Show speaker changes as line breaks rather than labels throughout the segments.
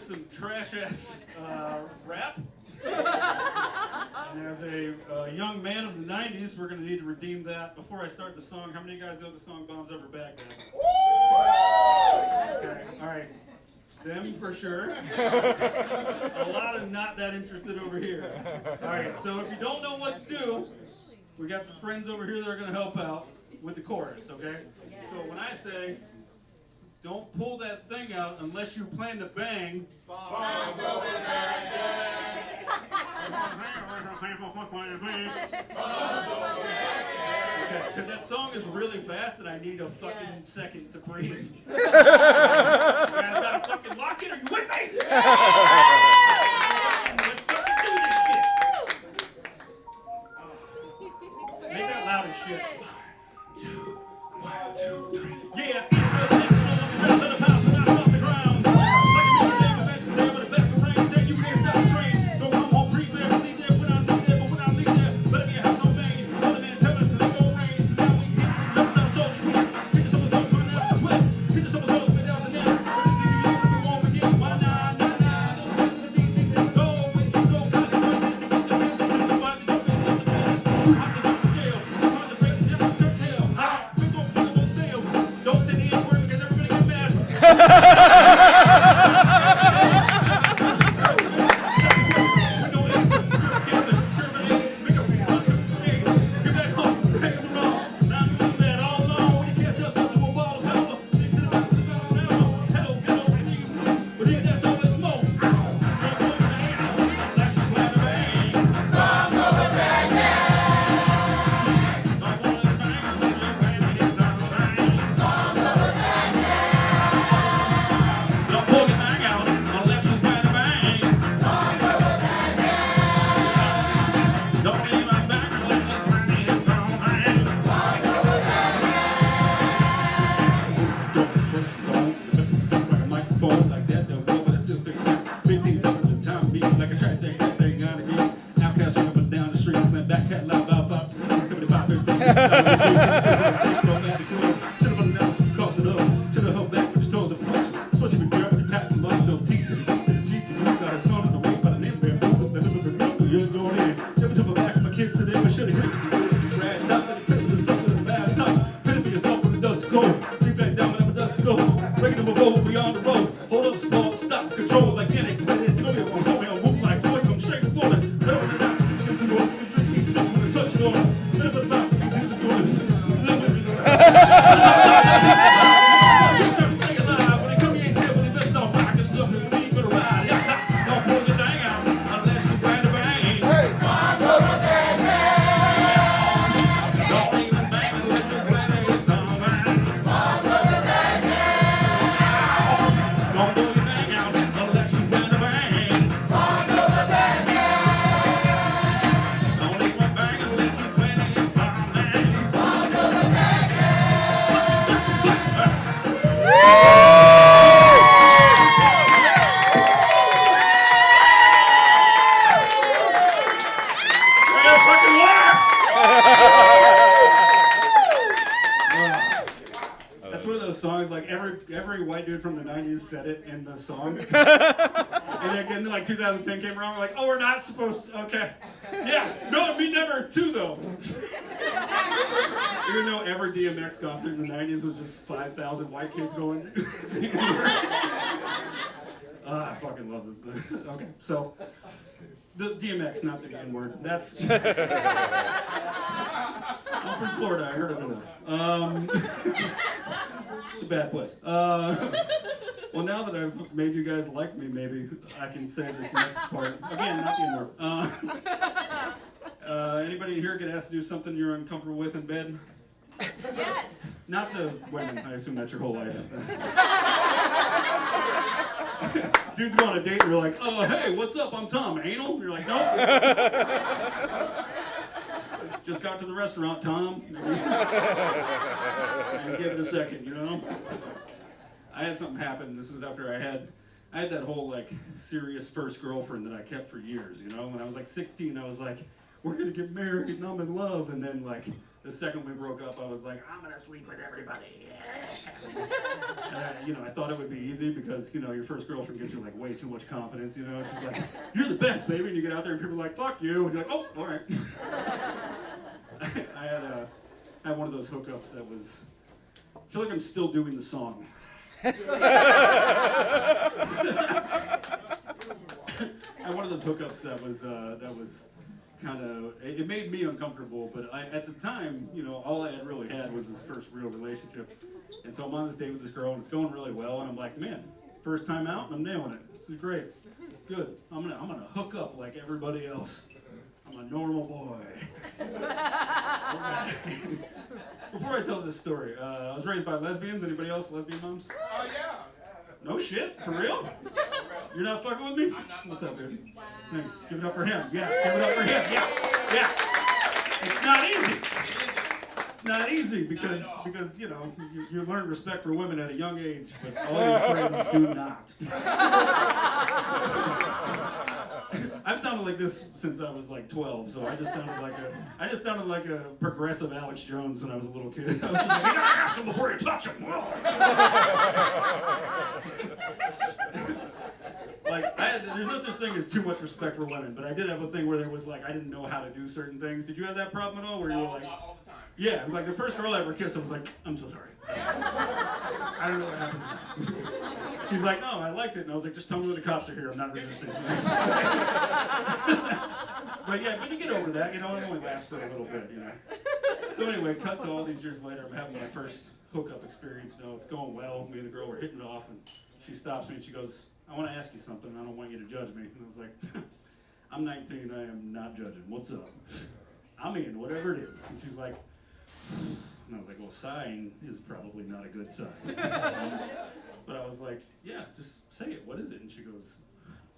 is some trash-ass rap. And as a young man of the 90s, we're going to need to redeem that. Before I start the song, how many of you guys know the song Bombs Over Baghdad? Okay, all right. Them for sure. A lot of not that interested over here. All right, so if you don't know what to do, we got some friends over here that are going to help out with the chorus, okay? So when I say, don't pull that thing out unless you plan to bang. Bombs over Baghdad. Okay, because that song is really fast and I need a fucking second to breathe. You guys gotta fucking lock in. Are you with me? Yeah! Let's fucking do this shit. Make that loud as shit. 1, 2, 3. Yeah. Every white dude from the 90s said it in the song. And then again, like 2010 came around, we're like, oh, we're not supposed to, okay. Yeah, no, me never too, though. Even though every DMX concert in the 90s was just 5,000 white kids going. I fucking love it. Okay, so, the DMX, not the N-word. That's... I'm from Florida, I heard it enough. It's a bad place. Well, now that I've made you guys like me, maybe I can say this next part. Again, not the N-word. Anybody here get asked to do something you're uncomfortable with in bed?
Yes.
Not the women, I assume that's your whole life. Dudes go on a date and you're like, oh, hey, what's up? I'm Tom. Anal? And you're like, nope. Just got to the restaurant, Tom. And give it a second, you know? I had something happen. This is after I had that whole, like, serious first girlfriend that I kept for years, you know? When I was, like, 16, I was like, we're going to get married and I'm in love. And then, like, the second we broke up, I was like, I'm gonna sleep with everybody. And I thought it would be easy because, your first girlfriend gives you like way too much confidence, She's like, you're the best, baby. And you get out there and people are like, fuck you. And you're like, oh, all right. I had one of those hookups that was, I feel like I'm still doing the song. I had one of those hookups that was kind of, it made me uncomfortable, but at the time, all I had really had was this first real relationship. And so I'm on this date with this girl, and it's going really well, and I'm like, man, first time out, and I'm nailing it. This is great. Good. I'm gonna hook up like everybody else. I'm a normal boy. Before I tell this story, I was raised by lesbians. Anybody else? Lesbian moms?
Oh, yeah.
No shit? For real? You're not fucking with me?
I'm not.
What's up, dude?
Wow.
Thanks. Give it up for him. Yeah, give it up for him. Yeah. It's not easy. It's not easy because you learn respect for women at a young age, but all your friends do not. I've sounded like this since I was like 12, so I just sounded like a progressive Alex Jones when I was a little kid. I was just like, you gotta ask him before you touch him. There's no such thing as too much respect for women, but I did have a thing where there was like, I didn't know how to do certain things. Did you have that problem at all? Where you were like,
all the time.
yeah, like the first girl I ever kissed, I was like, I'm so sorry. I don't know what happened. She's like, no, I liked it. And I was like, just tell me when the cops are here. I'm not resisting. But you get over that. It only lasts for a little bit, So anyway, cut to all these years later. I'm having my first hookup experience. It's going well. Me and the girl were hitting it off. And she stops me and she goes, I want to ask you something. I don't want you to judge me. And I was like, I'm 19. I am not judging. What's up? I'm in, whatever it is. And she's like, and I was like, well, sighing is probably not a good sign. But I was like, yeah, just say it. What is it? And she goes,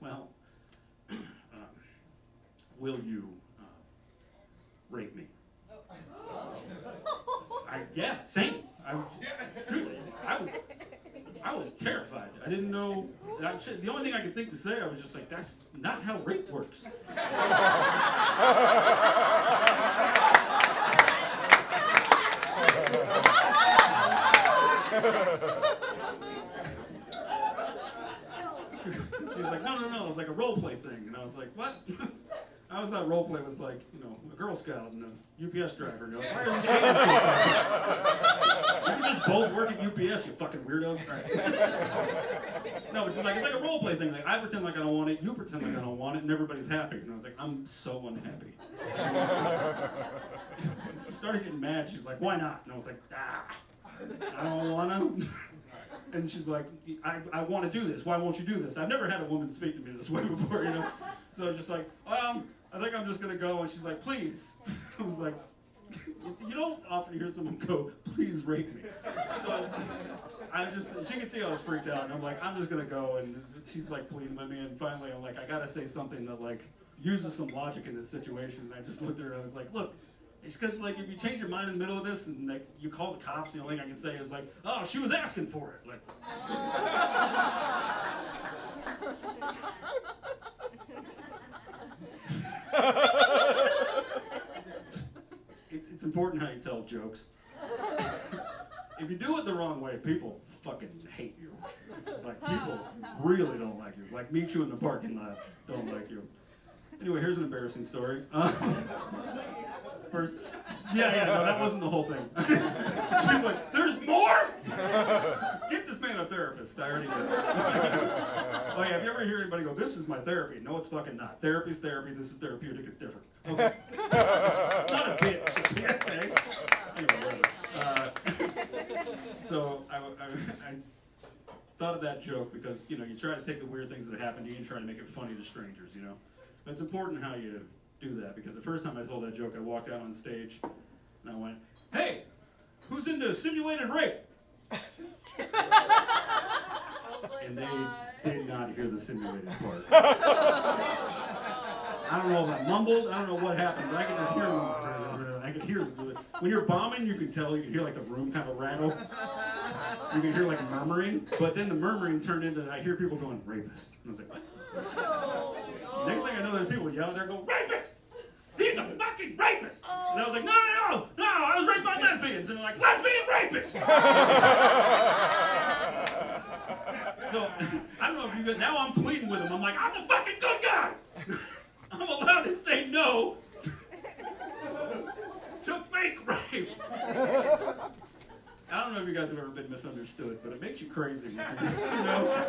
well, will you rape me? Yeah, same. I was terrified. I didn't know. The only thing I could think to say, I was just like, that's not how rape works. She was like, no, it was like a role play thing. And I was like, what? I was thought role play was like, a Girl Scout and a UPS driver. Why are you dating so You can just both work at UPS, you fucking weirdos. Right. No, but she's like, it's like a role play thing. Like, I pretend like I don't want it, you pretend like I don't want it, and everybody's happy. And I was like, I'm so unhappy. And she started getting mad. She's like, why not? And I was like, I don't want to. And she's like, I want to do this. Why won't you do this? I've never had a woman speak to me this way before, So I was just like, I think I'm just going to go. And she's like, please. I was like, you don't often hear someone go, please rape me. So she could see I was freaked out. And I'm like, I'm just going to go. And she's like pleading with me. And finally, I'm like, I got to say something that like uses some logic in this situation. And I just looked at her and I was like, look. It's because, like, if you change your mind in the middle of this and, like, you call the cops, the only thing I can say is, like, oh, she was asking for it. Like, it's important how you tell jokes. If you do it the wrong way, people fucking hate you. Like, people really don't like you. Like, meet you in the parking lot, don't like you. Anyway, here's an embarrassing story. First, no, that wasn't the whole thing. She's like, there's more? Get this man a therapist. I already did. Oh yeah, if you ever hear anybody go, this is my therapy. No, it's fucking not. Therapy's therapy, this is therapeutic, it's different. Okay. It's not a bit, it's a PSA. Anyway, whatever. So I thought of that joke because, you try to take the weird things that happen to you and try to make it funny to strangers, But it's important how you do that, because the first time I told that joke, I walked out on stage and I went, hey, who's into simulated rape? And they did not hear the simulated part. I don't know if I mumbled, I don't know what happened, but I could just hear I could hear when you're bombing, you can tell, you can hear like the room kind of rattle. You can hear like murmuring, but then the murmuring turned into, I hear people going, rapist. And I was like, what? Next thing I know, there's people yelling there, go, rapist! he's a fucking rapist. And I was like, no, I was raised by lesbians. And they're like, lesbian rapist. So, I don't know if you get, now I'm pleading with him. I'm like, I'm the fucking good guy. I'm allowed to say no to fake rape. I don't know if you guys have ever been misunderstood, but it makes you crazy, you know?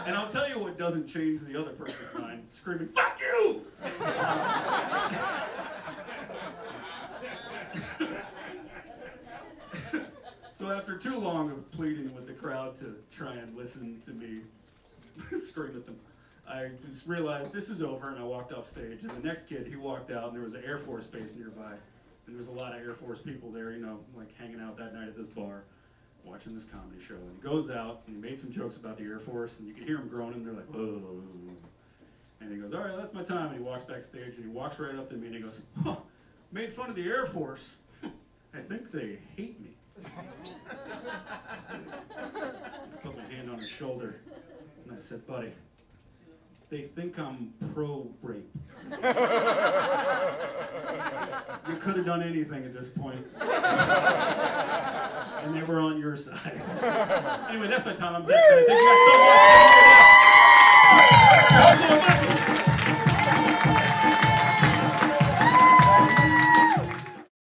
And I'll tell you what doesn't change the other person's mind, screaming, fuck you! So after too long of pleading with the crowd to try and listen to me scream at them, I just realized this is over, and I walked off stage. And the next kid, he walked out, and there was an Air Force base nearby. And there was a lot of Air Force people there, you know, like hanging out that night at this bar, watching this comedy show. And he goes out, and he made some jokes about the Air Force, and you could hear him groaning. They're like, whoa. And he goes, all right, that's my time. And he walks backstage, and he walks right up to me, and he goes, huh, made fun of the Air Force. I think they hate me. I put my hand on his shoulder, and I said, buddy, they think I'm pro-rape. You could have done anything at this point. And they were on your side. Anyway, that's my time. I'm Zach Bennett. Thank you guys so much.